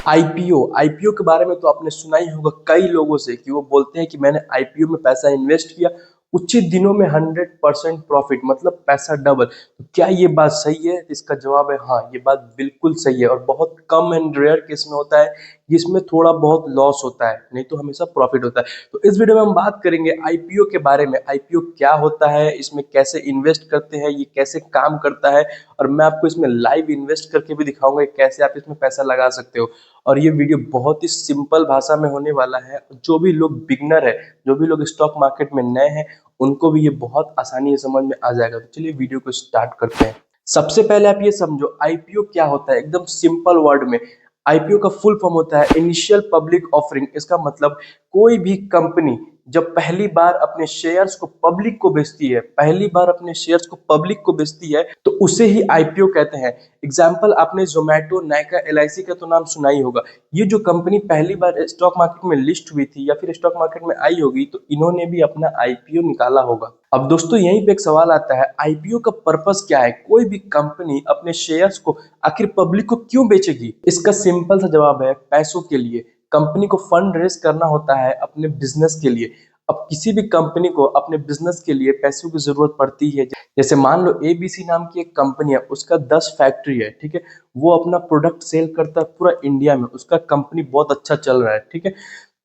IPO IPO के बारे में तो आपने सुना ही होगा कई लोगों से कि वो बोलते हैं कि मैंने आईपीओ में पैसा इन्वेस्ट किया, कुछ ही दिनों में 100% प्रॉफिट, मतलब पैसा डबल। तो क्या ये बात सही है? इसका जवाब है हाँ, ये बात बिल्कुल सही है और बहुत कम एंड रेयर केस में होता है जिसमें थोड़ा बहुत लॉस होता है, नहीं तो हमेशा प्रॉफिट होता है। तो इस वीडियो में हम बात करेंगे आईपीओ के बारे में। आईपीओ क्या होता है, इसमें कैसे इन्वेस्ट करते हैं, ये कैसे काम करता है, और मैं आपको इसमें लाइव इन्वेस्ट करके भी दिखाऊंगा कि कैसे आप इसमें पैसा लगा सकते हो। और ये वीडियो बहुत ही सिंपल भाषा में होने वाला है। जो भी लोग बिगनर है, जो भी लोग स्टॉक मार्केट में नए हैं, उनको भी ये बहुत आसानी से समझ में आ जाएगा। तो चलिए वीडियो को स्टार्ट करते हैं। सबसे पहले आप ये समझो आईपीओ क्या होता है, एकदम सिंपल वर्ड में। आईपीओ का फुल फॉर्म होता है इनिशियल पब्लिक ऑफरिंग। इसका मतलब कोई भी कंपनी जब पहली बार अपने शेयर्स को पब्लिक को बेचती है, पहली बार अपने शेयर्स को पब्लिक को बेचती है, तो उसे ही आईपीओ कहते हैं। एग्जाम्पल, आपने जोमेटो, नायका, एलआईसी का तो नाम सुना ही होगा। ये जो कंपनी पहली बार स्टॉक मार्केट में लिस्ट हुई थी या फिर स्टॉक मार्केट में आई होगी, तो इन्होंने भी अपना आईपीओ निकाला होगा। अब दोस्तों यहीं पे एक सवाल आता है, आईपीओ का पर्पस क्या है? कोई भी कंपनी अपने शेयर्स को आखिर पब्लिक को क्यों बेचेगी? इसका सिंपल सा जवाब है पैसों के लिए। कंपनी को फंड रेज करना होता है अपने बिजनेस के लिए। अब किसी भी कंपनी को अपने बिजनेस के लिए पैसों की जरूरत पड़ती है। जैसे मान लो एबीसी नाम की एक कंपनी है, उसका 10 फैक्ट्री है, ठीक है। वो अपना प्रोडक्ट सेल करता है पूरा इंडिया में, उसका कंपनी बहुत अच्छा चल रहा है, ठीक है।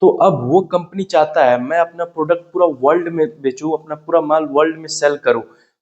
तो अब वो कंपनी चाहता है मैं अपना प्रोडक्ट पूरा वर्ल्ड में बेचूं, अपना पूरा माल वर्ल्ड में सेल करूं।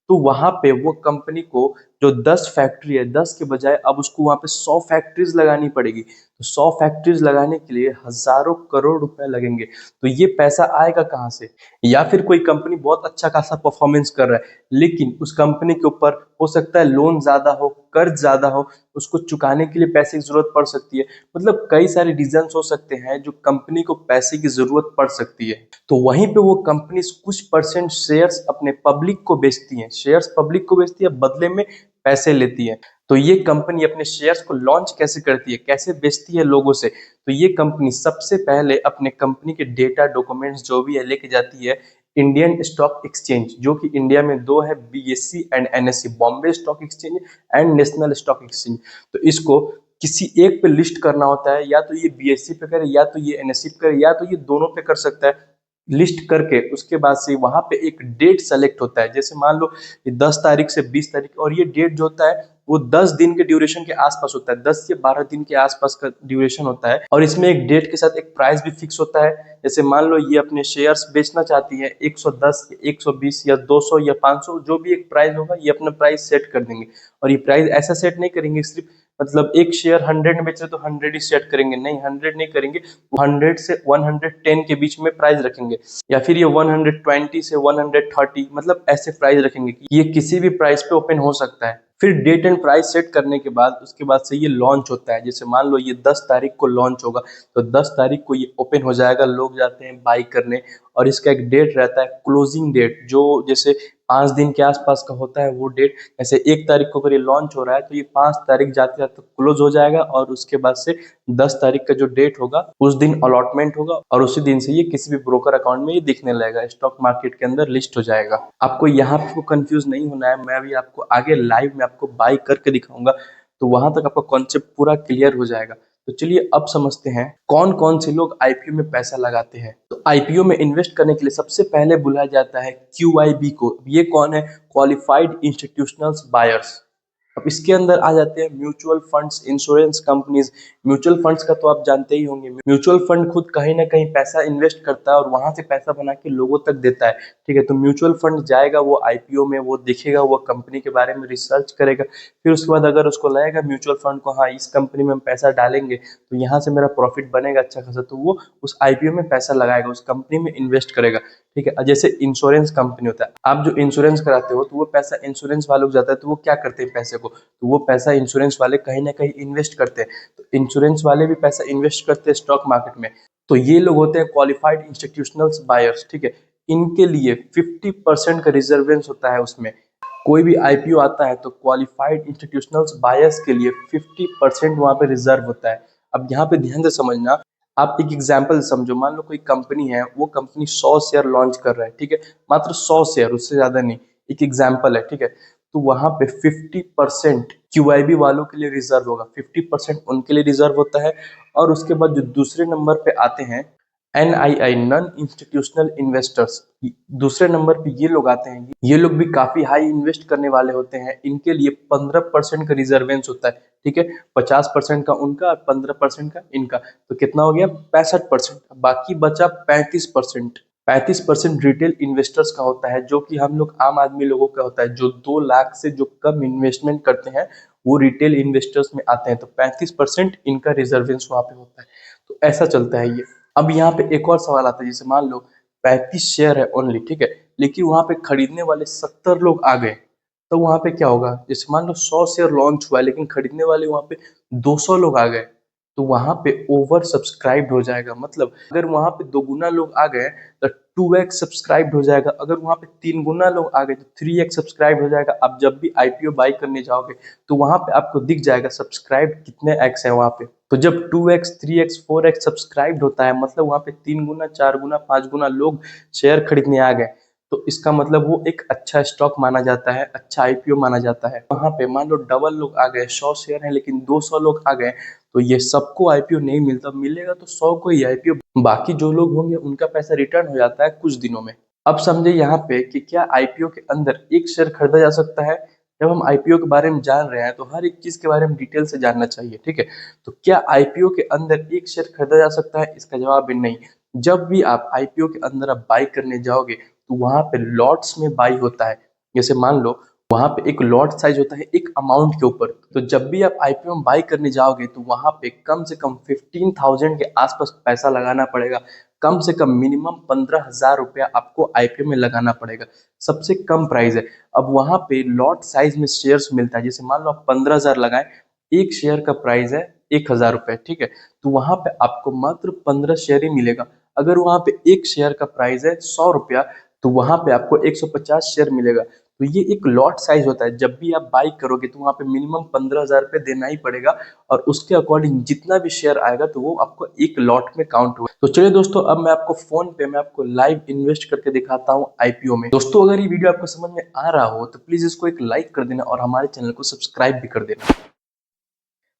तो वहां पे वो कंपनी को जो 10 फैक्ट्री है, 10 के बजाय अब उसको वहां पे 100 फैक्ट्रीज लगानी पड़ेगी। तो 100 फैक्ट्रीज लगाने के लिए हजारों करोड़ रुपए लगेंगे। तो ये पैसा आएगा कहाँ से? या फिर कोई कंपनी बहुत अच्छा खासा परफॉर्मेंस कर रहा है, लेकिन उस कंपनी के ऊपर हो सकता है लोन ज्यादा हो, कर्ज ज्यादा हो, उसको चुकाने के लिए पैसे की जरूरत पड़ सकती है। मतलब कई सारे रीजन हो सकते हैं जो कंपनी को पैसे की जरूरत पड़ सकती है। तो वहीं पे वो कंपनी कुछ परसेंट शेयर्स अपने पब्लिक को बेचती हैं, शेयर्स पब्लिक को बेचती है, बदले में पैसे लेती है। तो ये कंपनी अपने शेयर्स को लॉन्च कैसे करती है, कैसे बेचती है लोगों से? तो ये कंपनी सबसे पहले अपने कंपनी के डेटा डॉक्यूमेंट्स जो भी है लेके जाती है इंडियन स्टॉक एक्सचेंज, जो कि इंडिया में दो है, BSc and NSC, Bombay stock exchange and national stock exchange. तो इसको किसी एक पे लिस्ट करना होता है, या तो ये बीएससी पे करे, या तो ये एनएससी पे करे, या तो ये दोनों पे कर सकता है। लिस्ट करके उसके बाद से वहां पे एक डेट सेलेक्ट होता है। जैसे मान लो 10 तारीख से 20 तारीख, और ये डेट जो होता है वो 10 दिन के ड्यूरेशन के आसपास होता है, 10 से 12 दिन के आसपास का ड्यूरेशन होता है। और इसमें एक डेट के साथ एक प्राइस भी फिक्स होता है। जैसे मान लो ये अपने शेयर्स बेचना चाहती है 110 या 120 या 200 या 500, जो भी एक प्राइस होगा ये अपना प्राइस सेट कर देंगे। और ये प्राइस ऐसा सेट नहीं करेंगे सिर्फ मतलब एक शेयर 100 में बेच रहे तो 100 ही सेट करेंगे, नहीं, 100 नहीं करेंगे, 100 से 110 के बीच में प्राइस रखेंगे। या फिर ये 120 से 130, मतलब ऐसे प्राइस रखेंगे कि ये किसी भी प्राइस पे ओपन हो सकता है। फिर डेट एंड प्राइस सेट करने के बाद उसके बाद से ये लॉन्च होता है। जैसे मान लो ये 10 तारीख को लॉन्च होगा, तो 10 तारीख को ये ओपन हो जाएगा, लोग जाते हैं बाई करने। और इसका एक डेट रहता है क्लोजिंग डेट, जो जैसे 5 दिन के आसपास का होता है वो डेट। जैसे 1 तारीख को अगर ये लॉन्च हो रहा है तो ये 5 तारीख जाते जाते क्लोज हो जाएगा, और उसके बाद से 10 तारीख का जो डेट होगा उस दिन अलॉटमेंट होगा, और उसी दिन से ये किसी भी ब्रोकर अकाउंट में ये दिखने लगेगा, स्टॉक मार्केट के अंदर लिस्ट हो जाएगा। आपको यहाँ पे कंफ्यूज नहीं होना है, मैं अभी आपको आगे लाइव में आपको बाई करके दिखाऊंगा, तो वहां तक आपका कॉन्सेप्ट पूरा क्लियर हो जाएगा। तो चलिए अब समझते हैं कौन कौन से लोग आईपीओ में पैसा लगाते हैं। तो आईपीओ में इन्वेस्ट करने के लिए सबसे पहले बुलाया जाता है क्यूआईबी को। ये कौन है? Qualified institutional buyers. अब इसके अंदर आ जाते हैं mutual funds, insurance companies. Mutual funds का तो आप जानते ही होंगे, म्यूचुअल फंड खुद कहीं ना कहीं पैसा इन्वेस्ट करता है और वहां से पैसा बना के लोगों तक देता है, ठीक है। तो म्यूचुअल फंड जाएगा वो आईपीओ में, वो देखेगा, वो कंपनी के बारे में रिसर्च करेगा। फिर उसके बाद अगर उसको लगेगा म्यूचुअल फंड को हाँ इस कंपनी में हम पैसा डालेंगे तो यहाँ से मेरा प्रॉफिट बनेगा अच्छा खासा, तो वो उस आईपीओ में पैसा लगाएगा, उस कंपनी में इन्वेस्ट करेगा, ठीक है। जैसे इंश्योरेंस कंपनी होता है, आप जो इंश्योरेंस कराते हो तो वो पैसा इंश्योरेंस वालों को जाता है, तो वो क्या करते हैं पैसे को, तो वो पैसा इंश्योरेंस वाले कहीं ना कहीं इन्वेस्ट करते हैं। तो इंश्योरेंस वाले भी पैसा इन्वेस्ट करते हैं स्टॉक मार्केट में। तो ये लोग होते हैं क्वालिफाइड इंस्टीट्यूशनल बायर्स, ठीक है। इनके लिए 50% का रिजर्वेंस होता है उसमें। कोई भी आईपीओ आता है तो क्वालिफाइड इंस्टीट्यूशनल बायर्स के लिए 50% वहां पे रिजर्व होता है। अब यहाँ पे ध्यान से समझना, आप एक एग्जाम्पल समझो, मान लो कोई कंपनी है, वो कंपनी 100 शेयर लॉन्च कर रहा है, ठीक है, मात्र 100 शेयर, उससे ज्यादा नहीं, एक एग्जाम्पल है, ठीक है। तो वहां पे 50% QIB वालों के लिए रिजर्व होगा, 50% उनके लिए रिजर्व होता है। और उसके बाद जो दूसरे नंबर पे आते हैं NII, नॉन इंस्टीट्यूशनल इन्वेस्टर्स, दूसरे नंबर पे ये लोग आते हैं। ये लोग भी काफी हाई इन्वेस्ट करने वाले होते हैं। इनके लिए 15% का रिजर्वेंस होता है, ठीक है। 50% का उनका और 15% का इनका, तो कितना हो गया 65%। बाकी बचा 35%। 35% रिटेल इन्वेस्टर्स का होता है, जो कि हम लोग आम आदमी लोगों का होता है। जो 2 लाख से जो कम इन्वेस्टमेंट करते हैं वो रिटेल इन्वेस्टर्स में आते हैं। तो 35% इनका रिजर्वेंस वहां पे होता है। तो ऐसा चलता है ये। अब यहाँ पे एक और सवाल आता है, जैसे मान लो 35 शेयर है ओनली, ठीक है, लेकिन वहां पे खरीदने वाले 70 लोग आ गए, तो वहां पे क्या होगा? जैसे मान लो 100 शेयर लॉन्च हुआ है, लेकिन खरीदने वाले वहां पे 200 लोग आ गए, तो वहां पे ओवर सब्सक्राइब्ड हो जाएगा। मतलब अगर वहां पे 2 गुना लोग आ गए तो 2x सब्सक्राइब्ड हो जाएगा। अगर वहां पे 3 गुना लोग आ गए तो 3x सब्सक्राइब हो जाएगा। आप जब भी IPO बाई करने जाओगे तो वहां पे आपको दिख जाएगा सब्सक्राइब कितने x है वहां पे। तो जब 2x 3x 4x सब्सक्राइब्ड होता है, मतलब वहां पे 3 गुना 4 गुना 5 गुना लोग शेयर खरीदने आ गए, तो इसका मतलब वो एक अच्छा स्टॉक माना जाता है, अच्छा IPO माना जाता है। वहां पे मान लो डबल लोग आ गए, 100 शेयर है लेकिन 200 लोग आ गए, तो ये सबको IPO नहीं मिलता, मिलेगा तो 100 को ही IPO। बाकी जो लोग होंगे उनका पैसा रिटर्न हो जाता है कुछ दिनों में। अब समझे यहाँ पे कि क्या IPO के अंदर एक शेयर खरीदा जा सकता है? जब हम IPO के बारे में जान रहे हैं तो हर एक चीज के बारे में डिटेल से जानना चाहिए, ठीक है। तो क्या IPO के अंदर एक शेयर खरीदा जा सकता है? इसका जवाब है नहीं। जब भी आप IPO के अंदर आप बाई करने जाओगे तो वहां पे लॉट्स में बाई होता है। जैसे मान लो वहां पे एक लॉट साइज होता है एक अमाउंट के ऊपर। तो जब भी आप IPO में बाई करने जाओगे तो वहां पे कम से कम 15,000 के आसपास पैसा लगाना पड़ेगा। कम से कम मिनिमम 15,000 रुपया आपको IPO में लगाना पड़ेगा। सबसे कम प्राइस है। अब वहां पे लॉट साइज में शेयर्स मिलता है। जैसे मान लो आप 15,000 लगाए, एक शेयर का प्राइस है 1,000 रुपए, ठीक है। तो वहां पे आपको मात्र 15 शेयर ही मिलेगा। अगर वहां पे एक शेयर का प्राइस है 100 रुपया, तो वहां पे आपको 150 शेयर मिलेगा। तो ये एक लॉट साइज होता है। जब भी आप बाई करोगे तो वहां पे मिनिमम 15,000 रुपये देना ही पड़ेगा, और उसके अकॉर्डिंग जितना भी शेयर आएगा तो वो आपको एक लॉट में काउंट होगा। तो चलिए दोस्तों, अब मैं आपको फोन पे मैं आपको लाइव इन्वेस्ट करके दिखाता हूँ IPO में। दोस्तों, अगर ये वीडियो आपको समझ में आ रहा हो तो प्लीज इसको एक लाइक कर देना और हमारे चैनल को सब्सक्राइब भी कर देना।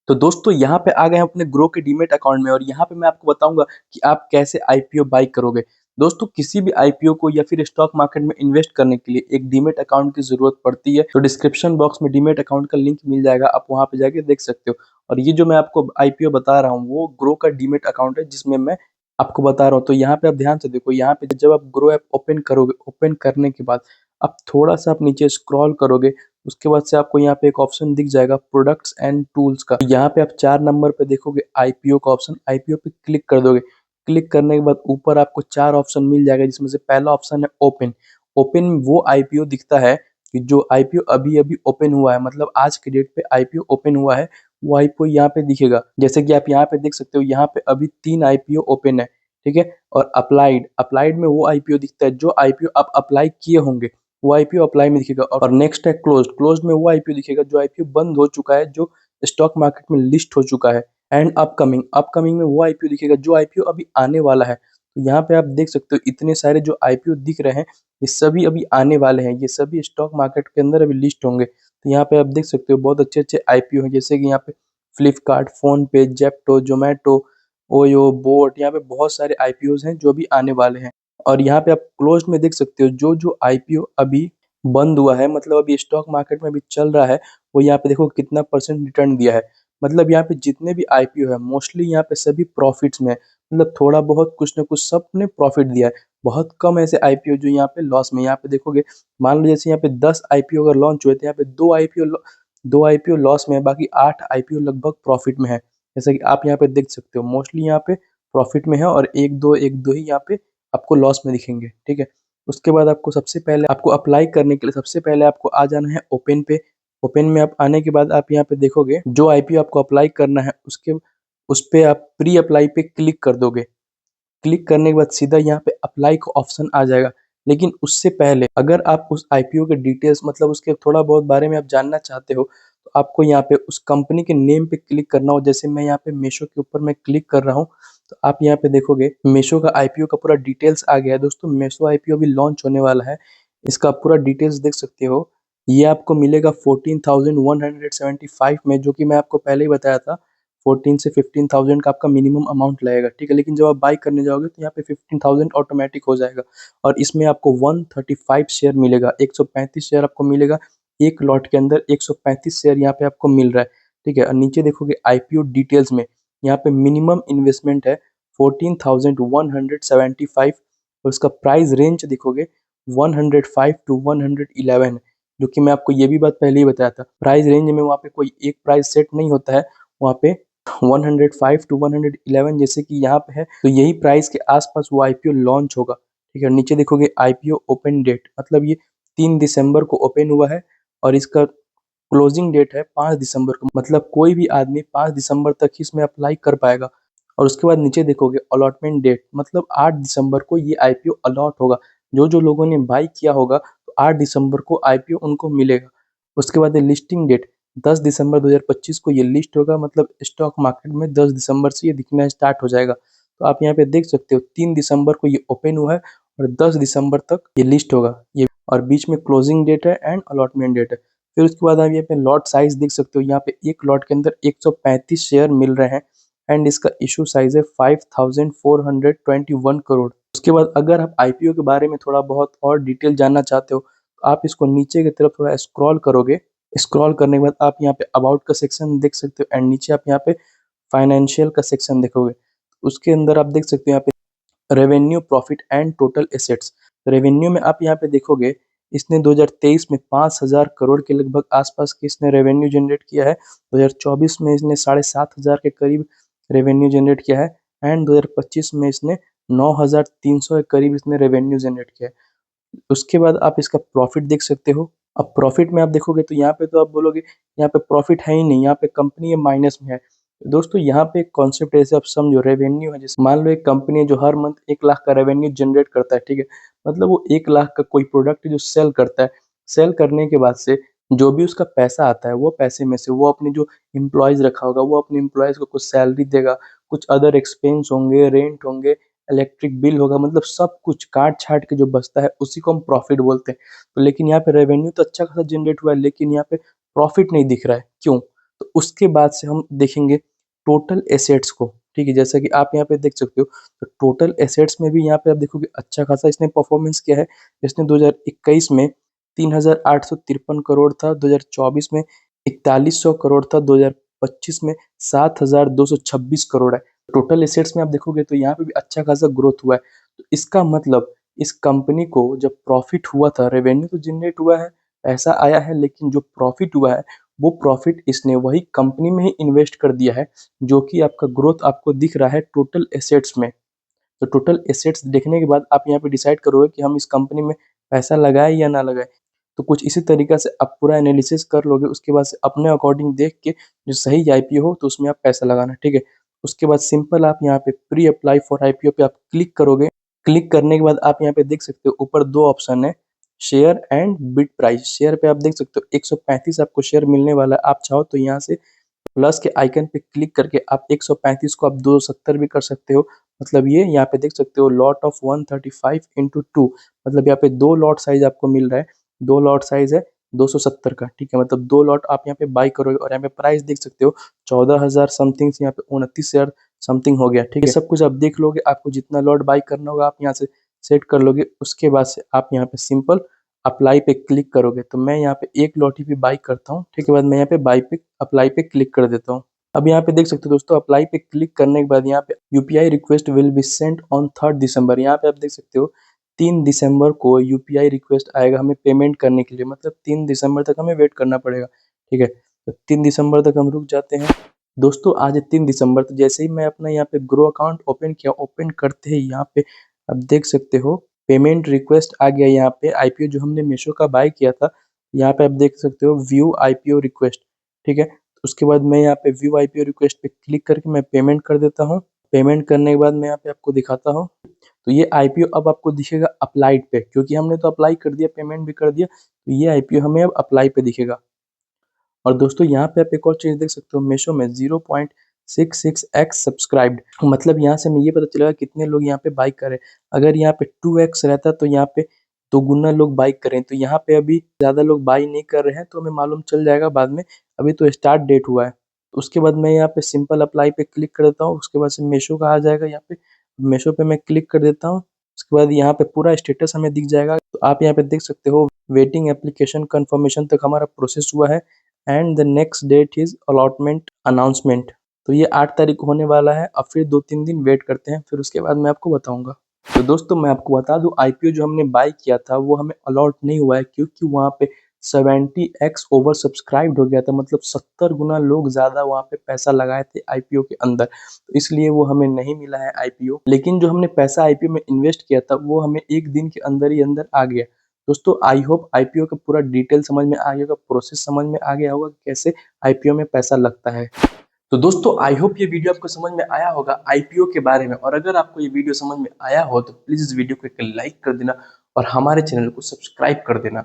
तो दोस्तों, यहाँ पे आ गए हम अपने ग्रो के डीमेट अकाउंट में, और यहाँ पे मैं आपको बताऊंगा कि आप कैसे IPO बाई करोगे। दोस्तों, किसी भी IPO को या फिर स्टॉक मार्केट में इन्वेस्ट करने के लिए एक डीमेट अकाउंट की जरूरत पड़ती है। तो डिस्क्रिप्शन बॉक्स में डीमेट अकाउंट का लिंक मिल जाएगा, आप वहां पे जाके देख सकते हो। और ये जो मैं आपको IPO बता रहा हूँ वो ग्रो का डीमेट अकाउंट है, जिसमें मैं आपको बता रहा हूँ। तो यहाँ पे आप ध्यान से देखो, यहाँ पे जब आप ग्रो ऐप ओपन करोगे, ओपन करने के बाद आप थोड़ा सा आप नीचे स्क्रॉल करोगे, उसके बाद से आपको यहाँ पे एक ऑप्शन दिख जाएगा प्रोडक्ट्स एंड टूल्स का। यहाँ पे आप 4 नंबर पे देखोगे IPO का ऑप्शन, IPO पे क्लिक कर दोगे। क्लिक करने के बाद ऊपर आपको 4 ऑप्शन मिल जाएगा, जिसमें से पहला ऑप्शन है ओपन। ओपन वो IPO दिखता है कि जो IPO अभी अभी ओपन हुआ है, मतलब आज के डेट पे IPO ओपन हुआ है, वो IPO यहाँ पे दिखेगा। जैसे कि आप यहाँ पे देख सकते हो, यहाँ पे अभी 3 IPO ओपन है, ठीक है। और अप्लाइड, अप्लाइड में वो IPO दिखता है जो IPO आप अप्लाई किए होंगे, वो IPO अप्लाई में दिखेगा। और नेक्स्ट है क्लोज्ड, क्लोज्ड में वो IPO दिखेगा जो IPO बंद हो चुका है, जो स्टॉक मार्केट में लिस्ट हो चुका है। एंड अपकमिंग, अपकमिंग में वो IPO दिखेगा जो IPO अभी आने वाला है। तो यहाँ पे आप देख सकते हो इतने सारे जो IPO दिख रहे हैं, ये सभी अभी आने वाले हैं, ये सभी स्टॉक मार्केट के अंदर अभी लिस्ट होंगे। तो यहाँ पे आप देख सकते हो बहुत अच्छे अच्छे IPO हैं, जैसे कि यहाँ पे फ्लिपकार्ट, फोन पे, जेप्टो, जोमेटो, ओयो, बोट, यहाँ पे बहुत सारे IPOs हैं जो अभी आने वाले हैं। और यहाँ पे आप क्लोज में देख सकते हो जो जो IPO अभी बंद हुआ है, मतलब अभी स्टॉक मार्केट में अभी चल रहा है, वो यहाँ पे देखो कितना परसेंट रिटर्न दिया है। मतलब यहाँ पे जितने भी IPO है मोस्टली यहाँ पे सभी प्रॉफिट्स में है। मतलब थोड़ा बहुत कुछ ना कुछ सब ने प्रॉफिट दिया है। बहुत कम ऐसे IPO जो यहाँ पे लॉस में। यहाँ पे देखोगे, मान लो जैसे यहाँ पे 10 IPO अगर लॉन्च हुए थे, यहाँ पे दो IPO लॉस में है, बाकी 8 IPO लगभग प्रॉफिट में है। जैसा कि आप यहाँ पे देख सकते हो, मोस्टली यहाँ पे प्रॉफिट में है, और एक दो ही यहाँ पे आपको लॉस में दिखेंगे, ठीक है। उसके बाद आपको सबसे पहले आपको अप्लाई करने के लिए सबसे पहले आपको आ जाना है ओपन पे। ओपन में आप आने के बाद आप यहाँ पे देखोगे जो IPO आपको अप्लाई करना है उसके उस पे आप प्री अप्लाई पे क्लिक कर दोगे। क्लिक करने के बाद सीधा यहाँ पे अप्लाई का ऑप्शन आ जाएगा। लेकिन उससे पहले अगर आप उस IPO के डिटेल्स, मतलब उसके थोड़ा बहुत बारे में आप जानना चाहते हो, तो आपको यहाँ पे उस कंपनी के नेम पे क्लिक करना हो। जैसे मैं यहाँ पे मीशो के ऊपर मैं क्लिक कर रहा हूँ, तो आप यहाँ पे देखोगे मीशो का IPO का पूरा डिटेल्स आ गया है। दोस्तों, मीशो IPO अभी लॉन्च होने वाला है, इसका पूरा डिटेल्स देख सकते हो। ये आपको मिलेगा 14,175 में, जो कि मैं आपको पहले ही बताया था 14 से 15,000 का आपका मिनिमम अमाउंट लगेगा, ठीक है। लेकिन जब आप बाई करने जाओगे तो यहाँ पे 15,000 ऑटोमेटिक हो जाएगा और इसमें आपको 135 शेयर मिलेगा, 135 शेयर आपको मिलेगा एक लॉट के अंदर, 135 शेयर यहाँ पे आपको मिल रहा है, ठीक है। और नीचे देखोगे आईपीओ डिटेल्स में यहाँ पे मिनिमम इन्वेस्टमेंट है 14,175 और उसका प्राइस रेंज देखोगे 105 टू 111, जो कि मैं आपको ये भी बात पहले ही बताया था। प्राइस रेंज में वहाँ पे कोई एक प्राइस सेट नहीं होता है, वहाँ पे 105 टू 111 जैसे कि यहाँ पे है, तो यही प्राइस के आसपास वो आईपीओ लॉन्च होगा, ठीक है। नीचे देखोगे आईपीओ ओपन डेट, मतलब ये 3 दिसंबर को ओपन हुआ है और इसका क्लोजिंग डेट है 5 दिसंबर को, मतलब कोई भी आदमी 5 दिसंबर तक ही इसमें अप्लाई कर पाएगा। और उसके बाद नीचे देखोगे अलॉटमेंट डेट, मतलब 8 दिसंबर को ये आईपीओ अलॉट होगा। जो जो लोगों ने बाई किया होगा तो 8 दिसंबर को आईपीओ उनको मिलेगा। उसके बाद लिस्टिंग डेट 10 दिसंबर 2025 को ये लिस्ट होगा, मतलब स्टॉक मार्केट में 10 दिसंबर से ये दिखना स्टार्ट हो जाएगा। तो आप यहाँ पे देख सकते हो 3 दिसंबर को ये ओपन हुआ है और 10 दिसंबर तक ये लिस्ट होगा ये, और बीच में क्लोजिंग डेट है एंड अलॉटमेंट डेट है। फिर उसके बाद आप यहाँ पे लॉट साइज देख सकते हो, यहाँ पे एक लॉट के अंदर 135 शेयर मिल रहे हैं एंड इसका इशू साइज है 5,421 करोड़। उसके बाद अगर आप आईपीओ के बारे में थोड़ा बहुत और डिटेल जानना चाहते हो तो आप इसको नीचे की तरफ थोड़ा स्क्रॉल करोगे। स्क्रॉल करने के बाद आप यहाँ पे अबाउट का सेक्शन देख सकते हो एंड नीचे आप यहाँ पे फाइनेंशियल का सेक्शन देखोगे। उसके अंदर आप देख सकते हो यहाँ पे revenue, profit and total assets. Revenue में आप यहाँ पे देखोगे इसने 2023 में 5,000 करोड़ के लगभग आसपास की इसने रेवेन्यू जनरेट किया है। 2024 में इसने 7,500 के करीब रेवेन्यू जनरेट किया है एंड 2025 में इसने 9,300 के करीब इसने रेवेन्यू जनरेट किया है। उसके बाद आप इसका प्रॉफिट देख सकते हो। अब प्रॉफिट में आप देखोगे तो यहाँ पे तो आप बोलोगे यहाँ पे प्रॉफिट है ही नहीं, यहाँ पे कंपनी ये माइनस में है। दोस्तों यहाँ पे एक कॉन्सेप्ट ऐसे आप समझो, रेवेन्यू है, जैसे मान लो एक कंपनी है जो हर मंथ 1 लाख का रेवेन्यू जनरेट करता है, ठीक है। मतलब वो 1 लाख का कोई प्रोडक्ट जो सेल करता है, सेल करने के बाद से जो भी उसका पैसा आता है वो पैसे में से वो अपने जो एम्प्लॉयज रखा होगा वो अपने एम्प्लॉयज को कुछ सैलरी देगा, कुछ अदर एक्सपेंस होंगे, रेंट होंगे, इलेक्ट्रिक बिल होगा, मतलब सब कुछ काट छाट के जो बचता है उसी को हम प्रॉफिट बोलते हैं। तो लेकिन यहाँ पे रेवेन्यू तो अच्छा खासा जनरेट हुआ है लेकिन यहाँ पे प्रॉफिट नहीं दिख रहा है, क्यों? तो उसके बाद से हम देखेंगे टोटल एसेट्स को, ठीक है। जैसा कि आप यहाँ पे देख सकते हो तो टोटल एसेट्स में भी यहाँ पे आप देखोगे अच्छा खासा इसने परफॉर्मेंस किया है। इसने 2021 में 3,853 करोड़ था, 2024 में 4,100 करोड़ था, 2025 में 7,226 करोड़ है। टोटल एसेट्स में आप देखोगे तो यहाँ पे भी अच्छा खासा ग्रोथ हुआ है। तो इसका मतलब इस कंपनी को जब प्रॉफिट हुआ था, रेवेन्यू तो जनरेट हुआ है, पैसा आया है, लेकिन जो प्रॉफिट हुआ है वो प्रॉफिट इसने वही कंपनी में ही इन्वेस्ट कर दिया है, जो कि आपका ग्रोथ आपको दिख रहा है टोटल एसेट्स में। तो टोटल एसेट्स देखने के बाद आप यहाँ पे डिसाइड करोगे कि हम इस कंपनी में पैसा लगाए या ना लगाए। तो कुछ इसी तरीका से आप पूरा एनालिसिस कर लोगे, उसके बाद से अपने अकॉर्डिंग देख के जो सही आईपीओ हो तो उसमें आप पैसा लगाना, ठीक है। उसके बाद सिंपल आप यहाँ पे प्री अप्लाई फॉर आईपीओ पे आप क्लिक करोगे। क्लिक करने के बाद आप यहाँ पे देख सकते हो ऊपर दो ऑप्शन है, share and bid price. Share पे आप देख सकते हो 135 आपको शेयर मिलने वाला है। आप चाहो तो यहाँ से प्लस के आइकन पे क्लिक करके आप 135 को आप 270 भी कर सकते हो। मतलब ये यहाँ पे देख सकते हो लॉट ऑफ 135 इंटू 2, मतलब यहाँ पे दो लॉट साइज आपको मिल रहा है। दो लॉट साइज है 270 का, ठीक है। मतलब दो लॉट आप यहाँ पे बाई करोगे और यहाँ पे प्राइस देख सकते हो 14,000 समथिंग से यहाँ पे 29,000 समथिंग हो गया, ठीक है। सब कुछ आप देख लोगे, आपको जितना लॉट बाई करना होगा आप यहाँ से सेट कर लोगे। उसके बाद से आप यहाँ पे सिंपल अप्लाई पे क्लिक करोगे। तो मैं यहाँ पे एक लॉट ही भी बाई करता हूँ, ठीक है। बाद मैं यहाँ पे बाई पे अप्लाई पे क्लिक कर देता हूँ। अब यहाँ पे देख सकते हो दोस्तों, अप्लाई पे क्लिक करने के बाद यहाँ पे UPI request will be sent on 3 दिसंबर। यहाँ पे आप देख सकते हो 3 दिसंबर को यूपीआई रिक्वेस्ट आएगा हमें पेमेंट करने के लिए, मतलब 3 दिसंबर तक हमें वेट करना पड़ेगा, ठीक है। तो 3 दिसंबर तक हम रुक जाते हैं। दोस्तों आज 3 दिसंबर, तो जैसे ही मैं अपना यहाँ पे ग्रो अकाउंट ओपन किया, ओपन करते ही यहाँ पे आप देख सकते हो पेमेंट रिक्वेस्ट आ गया। यहाँ पे आईपीओ जो हमने मीशो का बाय किया था, यहाँ पे आप देख सकते हो व्यू आईपीओ रिक्वेस्ट, ठीक है। उसके बाद मैं यहाँ पे व्यू आईपीओ रिक्वेस्ट पे क्लिक करके मैं पेमेंट कर देता हूँ। पेमेंट करने के बाद मैं यहाँ पे आपको दिखाता हूँ, तो ये आईपीओ अब आपको दिखेगा अप्लाइड पे, क्योंकि हमने तो अप्लाई कर दिया, पेमेंट भी कर दिया, तो ये आईपीओ हमें अब अप्लाई पे दिखेगा। और दोस्तों यहाँ पे आप एक और चीज देख सकते हो, मीशो में 0.66x सब्सक्राइब्ड, मतलब यहाँ से हमें ये पता चलेगा कितने लोग यहाँ पे बाई करे। अगर यहाँ पे 2x रहता तो यहाँ पे दोगुना लोग बाई करें। तो यहाँ पे अभी ज़्यादा लोग बाई नहीं कर रहे हैं, तो हमें मालूम चल जाएगा बाद में। अभी तो स्टार्ट डेट हुआ है। तो उसके बाद मैं यहाँ पे सिंपल अप्लाई पे क्लिक कर देता हूँ। उसके बाद से मीशो का आ जाएगा यहाँ पे। मीशो पे मैं क्लिक कर देता हूँ। उसके बाद यहाँ पे पूरा स्टेटस हमें दिख जाएगा। तो आप यहाँ पे देख सकते हो, वेटिंग एप्लीकेशन कंफर्मेशन तक हमारा प्रोसेस हुआ है and the next date is allotment announcement. तो ये 8 तारीख को होने वाला है। अब फिर 2-3 दिन वेट करते हैं, फिर उसके बाद मैं आपको बताऊंगा। तो दोस्तों मैं आपको बता दूं, आईपीओ जो हमने बाय किया था वो हमें अलॉट नहीं हुआ है, क्योंकि वहाँ पे 70x ओवर सब्सक्राइब्ड हो गया था। मतलब 70 गुना लोग ज्यादा वहाँ पे पैसा लगाए थे आईपीओ के अंदर, तो इसलिए वो हमें नहीं मिला है आईपीओ। लेकिन जो हमने पैसा आईपीओ में इन्वेस्ट किया था वो हमें एक दिन के अंदर ही अंदर आ गया। दोस्तों आई होप आईपीओ का पूरा डिटेल समझ में आ गया होगा, प्रोसेस समझ में आ गया होगा कि कैसे आईपीओ में पैसा लगता है। तो दोस्तों आई होप ये वीडियो आपको समझ में आया होगा आईपीओ के बारे में। और अगर आपको ये वीडियो समझ में आया हो तो प्लीज इस वीडियो को एक लाइक कर देना और हमारे चैनल को सब्सक्राइब कर देना।